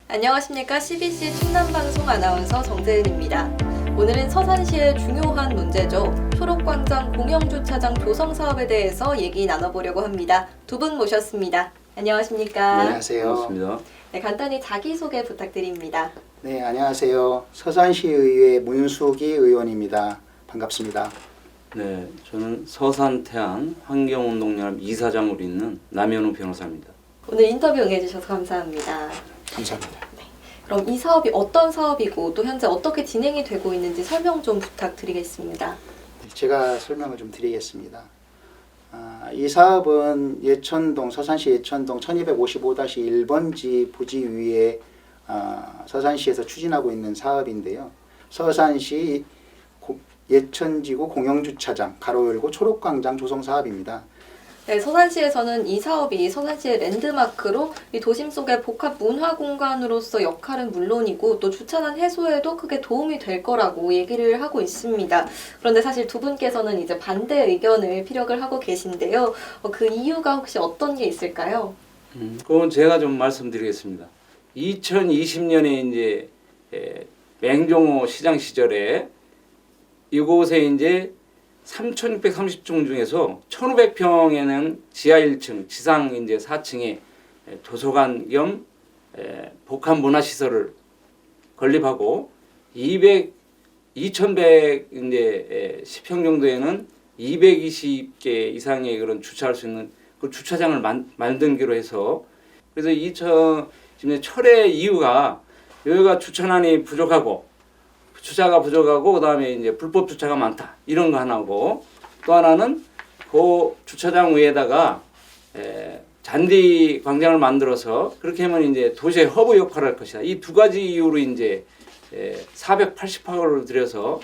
안녕하십니까. CBC 충남방송 아나운서 정재은입니다. 오늘은 서산시의 중요한 문제죠. 초록광장 공영주차장 조성 사업에 대해서 얘기 나눠보려고 합니다. 두 분 모셨습니다. 안녕하십니까. 안녕하세요. 반갑습니다. 네, 간단히 자기소개 부탁드립니다. 네, 안녕하세요. 서산시의회 문수기 의원입니다. 반갑습니다. 네, 저는 서산태안 환경운동연합 이사장으로 있는 남현우 변호사입니다. 오늘 인터뷰 응해주셔서 감사합니다. 감사합니다. 그럼 이 사업이 어떤 사업이고 또 현재 어떻게 진행이 되고 있는지 설명 좀 부탁드리겠습니다. 제가 설명을 좀 드리겠습니다. 이 사업은 예천동, 서산시 예천동 1255-1번지 부지 위에 서산시에서 추진하고 있는 사업인데요. 서산시 예천지구 공영주차장 가로 열고 초록광장 조성 사업입니다. 네, 서산시에서는 이 사업이 서산시의 랜드마크로 이 도심 속의 복합 문화 공간으로서 역할은 물론이고 또 주차난 해소에도 크게 도움이 될 거라고 얘기를 하고 있습니다. 그런데 사실 두 분께서는 이제 반대 의견을 피력을 하고 계신데요. 그 이유가 혹시 어떤 게 있을까요? 그건 제가 좀 말씀드리겠습니다. 2020년에 이제 맹종호 시장 시절에 이곳에 이제 3,630중 중에서 1,500평에는 지하 1층, 지상 이제 4층에 도서관 겸 복합 문화 시설을 건립하고 2,100 이제 10평 정도에는 220개 이상의 그런 주차할 수 있는 그 주차장을 만들기로 해서 그래서 2010년 철회 이유가 여기가 주차난이 부족하고 주차가 부족하고 그다음에 이제 불법 주차가 많다 이런 거 하나고 또 하나는 그 주차장 위에다가 잔디 광장을 만들어서 그렇게 하면 이제 도시의 허브 역할을 할 것이다. 이 두 가지 이유로 이제 488억을 들여서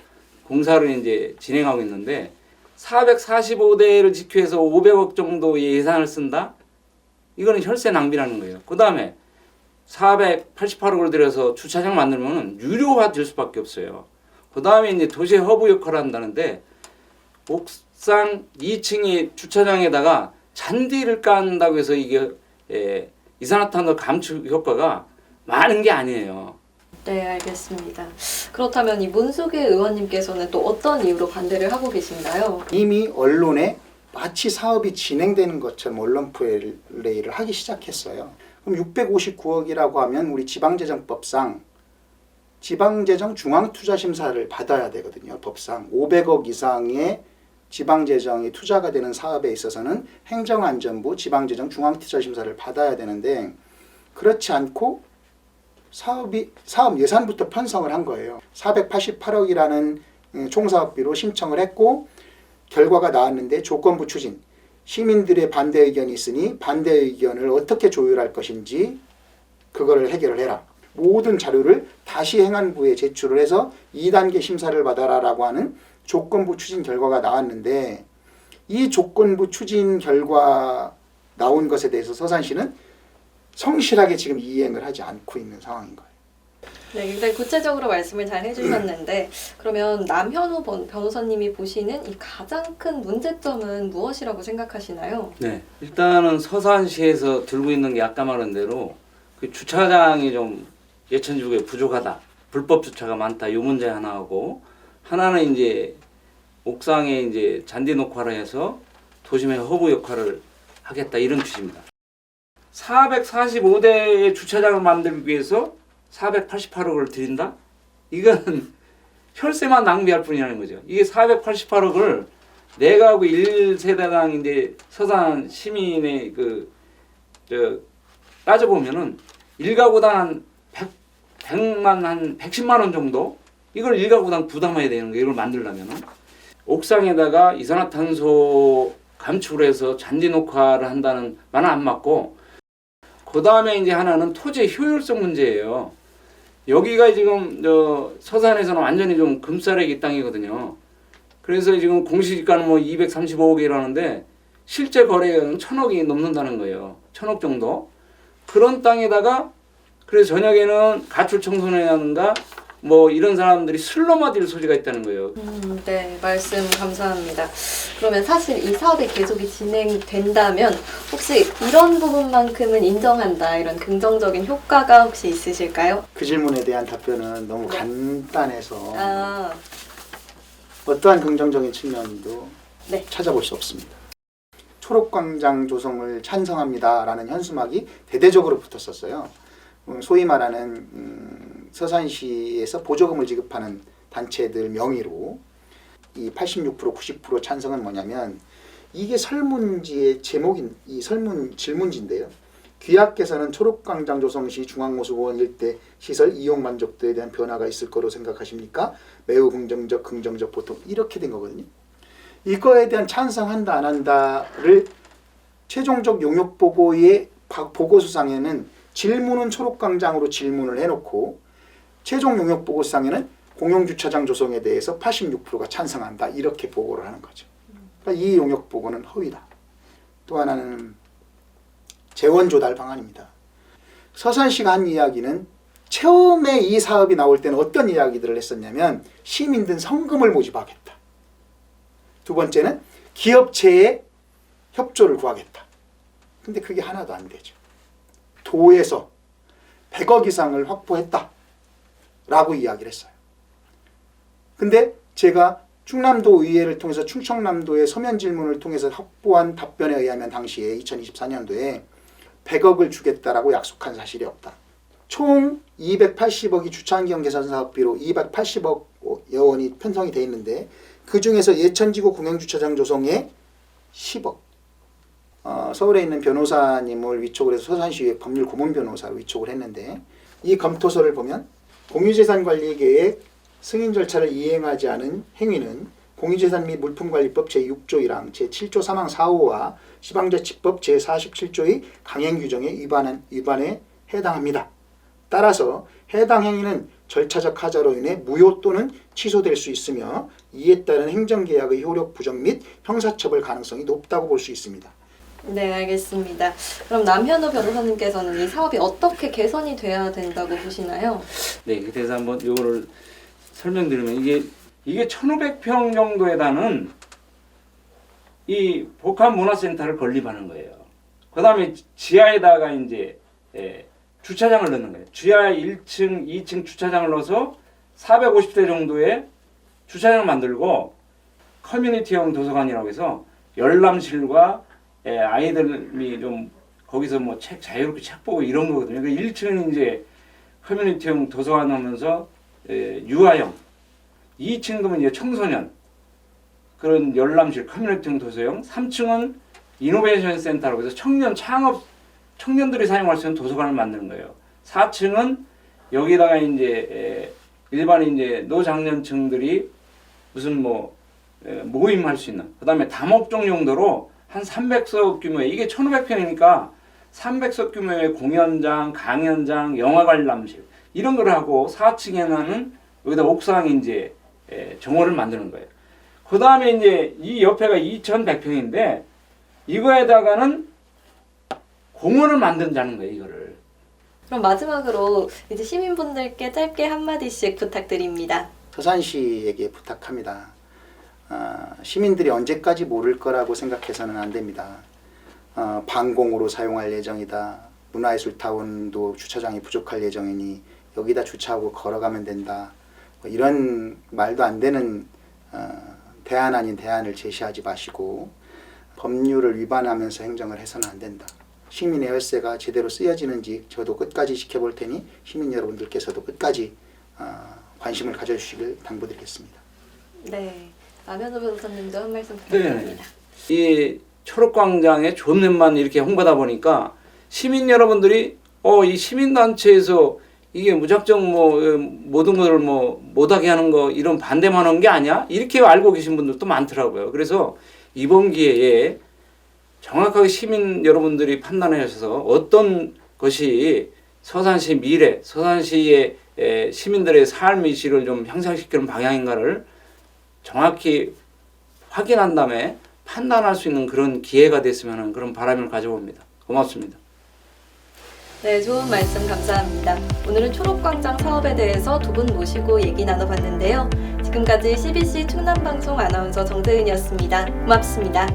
공사를 이제 진행하고 있는데 445대를 지켜서 500억 정도의 예산을 쓴다. 이거는 혈세 낭비라는 거예요. 그다음에 488억을 들여서 주차장 만들면 유료화 될 수밖에 없어요. 그 다음에 이제 도시의 허브 역할을 한다는데 옥상 2층의 주차장에다가 잔디를 깐다고 해서 이게 이산화탄소 감축 효과가 많은 게 아니에요. 네, 알겠습니다. 그렇다면 이 문수기 의원님께서는 또 어떤 이유로 반대를 하고 계신가요? 이미 언론에 마치 사업이 진행되는 것처럼 언론 플레이를 하기 시작했어요. 그럼 659억이라고 하면 우리 지방재정법상 지방재정 중앙투자심사를 받아야 되거든요. 법상 500억 이상의 지방재정이 투자가 되는 사업에 있어서는 행정안전부 지방재정 중앙투자심사를 받아야 되는데 그렇지 않고 사업 예산부터 편성을 한 거예요. 488억이라는 총사업비로 신청을 했고 결과가 나왔는데 조건부 추진 시민들의 반대 의견이 있으니 반대 의견을 어떻게 조율할 것인지 그거를 해결을 해라. 모든 자료를 다시 행안부에 제출을 해서 2단계 심사를 받아라라고 하는 조건부 추진 결과가 나왔는데 이 조건부 추진 결과 나온 것에 대해서 서산시는 성실하게 지금 이행을 하지 않고 있는 상황인 거예요. 네, 굉장히 구체적으로 말씀을 잘 해주셨는데 그러면 남현우 변호사님이 보시는 이 가장 큰 문제점은 무엇이라고 생각하시나요? 네, 일단은 서산시에서 들고 있는 게 아까 말한 대로 그 주차장이 좀 예천지구에 부족하다, 불법 주차가 많다 이 문제 하나하고 하나는 이제 옥상에 이제 잔디 녹화를 해서 도심의 허브 역할을 하겠다 이런 취지입니다. 445대의 주차장을 만들기 위해서 488억을 들인다? 이건 혈세만 낭비할 뿐이라는 거죠. 이게 488억을 내가구 1세대당 이제 서산 시민의 따져보면은 1가구당 한 110만 원 정도? 이걸 1가구당 부담해야 되는 거예요. 이걸 만들려면은. 옥상에다가 이산화탄소 감축을 해서 잔디 녹화를 한다는 말은 안 맞고 그 다음에 이제 하나는 토지의 효율성 문제예요. 여기가 지금 서산에서는 완전히 좀 금싸레기 땅이거든요. 그래서 지금 공시지가는 뭐 235억이라는데 실제 거래액은 1,000억이 넘는다는 거예요. 1,000억 정도. 그런 땅에다가 그래서 저녁에는 가출 청소년이라든가 뭐 이런 사람들이 슬로마딜 소리가 있다는 거예요. 네, 말씀 감사합니다. 그러면 사실 이 사업이 계속이 진행된다면 혹시 이런 부분만큼은 인정한다, 이런 긍정적인 효과가 혹시 있으실까요? 그 질문에 대한 답변은 너무 네. 간단해서 아, 어떠한 긍정적인 측면도 네. 찾아볼 수 없습니다. 초록광장 조성을 찬성합니다라는 현수막이 대대적으로 붙었었어요. 소위 말하는 서산시에서 보조금을 지급하는 단체들 명의로 이 86%, 90% 찬성은 뭐냐면 이게 설문지의 제목인 이 설문 질문지인데요. 귀하께서는 초록광장 조성 시 중앙호수공원 일대 시설 이용 만족도에 대한 변화가 있을 거로 생각하십니까? 매우 긍정적, 보통 이렇게 된 거거든요. 이거에 대한 찬성한다 안 한다를 최종적 용역 보고의 보고서상에는 질문은 초록광장으로 질문을 해놓고 최종 용역 보고서상에는 공용주차장 조성에 대해서 86%가 찬성한다 이렇게 보고를 하는 거죠. 그러니까 이 용역 보고는 허위다. 또 하나는 재원 조달 방안입니다. 서산시가 한 이야기는 처음에 이 사업이 나올 때는 어떤 이야기들을 했었냐면 시민들 성금을 모집하겠다. 두 번째는 기업체의 협조를 구하겠다. 근데 그게 하나도 안 되죠. 도에서 100억 이상을 확보했다 라고 이야기를 했어요. 근데 제가 충남도 의회를 통해서 충청남도의 서면 질문을 통해서 확보한 답변에 의하면 당시에 2024년도에 100억을 주겠다라고 약속한 사실이 없다. 총 280억이 주차환경 개선 사업비로 280억 원이 편성이 돼 있는데 그 중에서 예천지구 공영주차장 조성에 10억. 서울에 있는 변호사님을 위촉을 해서 서산시의 법률 고문 변호사를 위촉을 했는데 이 검토서를 보면 공유재산관리계획 승인 절차를 이행하지 않은 행위는 공유재산 및 물품관리법 제6조 1항 제7조 3항 4호와 지방자치법 제47조의 강행 규정에 위반에 해당합니다. 따라서 해당 행위는 절차적 하자로 인해 무효 또는 취소될 수 있으며 이에 따른 행정계약의 효력 부정 및 형사처벌 가능성이 높다고 볼 수 있습니다. 네, 알겠습니다. 그럼 남현우 변호사님께서는 이 사업이 어떻게 개선이 돼야 된다고 보시나요? 네, 그래서 한번 이거를 설명드리면 이게 1,500평 정도에 다는 이 복합문화센터를 건립하는 거예요. 그 다음에 지하에다가 이제 주차장을 넣는 거예요. 지하 1층, 2층 주차장을 넣어서 450대 정도의 주차장을 만들고 커뮤니티형 도서관이라고 해서 열람실과 아이들이 좀 거기서 뭐 책 자유롭게 책 보고 이런 거거든요. 그 1층은 이제 커뮤니티형 도서관 하면서 유아형, 2층도 이제 청소년 그런 열람실 커뮤니티형 도서형, 3층은 이노베이션 센터라고 해서 청년들이 사용할 수 있는 도서관을 만드는 거예요. 4층은 여기다가 이제 일반 이제 노장년층들이 무슨 뭐 모임할 수 있는, 그다음에 다목적 용도로 한 300석 규모의, 이게 1,500평이니까 300석 규모의 공연장, 강연장, 영화 관람실 이런 걸 하고 4층에는 여기다 옥상에 이제 정원을 만드는 거예요. 그다음에 이제 이 옆에가 2,100평인데 이거에다가는 공원을 만든다는 거예요, 이거를. 그럼 마지막으로 이제 시민분들께 짧게 한마디씩 부탁드립니다. 서산시에게 부탁합니다. 시민들이 언제까지 모를 거라고 생각해서는 안 됩니다. 방공으로 사용할 예정이다. 문화예술타운도 주차장이 부족할 예정이니 여기다 주차하고 걸어가면 된다. 이런 말도 안 되는 대안 아닌 대안을 제시하지 마시고 법률을 위반하면서 행정을 해서는 안 된다. 시민의 혈세가 제대로 쓰여지는지 저도 끝까지 지켜볼 테니 시민 여러분들께서도 끝까지 관심을 가져주시길 당부드리겠습니다. 네, 남현우 변호사님도 한 말씀 부탁드립니다. 이 초록광장의 존댓말 이렇게 홍보하다 보니까 시민 여러분들이 이 시민단체에서 이게 무작정 뭐 모든 것을 뭐 못하게 하는 거 이런 반대만 한 게 아니야? 이렇게 알고 계신 분들도 많더라고요. 그래서 이번 기회에 정확하게 시민 여러분들이 판단해 주셔서 어떤 것이 서산시 미래, 서산시의 시민들의 삶의 질을 좀 향상시키는 방향인가를 정확히 확인한 다음에 판단할 수 있는 그런 기회가 됐으면 하는 그런 바람을 가져봅니다. 고맙습니다. 네, 좋은 말씀 감사합니다. 오늘은 초록광장 사업에 대해서 두 분 모시고 얘기 나눠봤는데요. 지금까지 CBC 충남방송 아나운서 정대은이었습니다. 고맙습니다.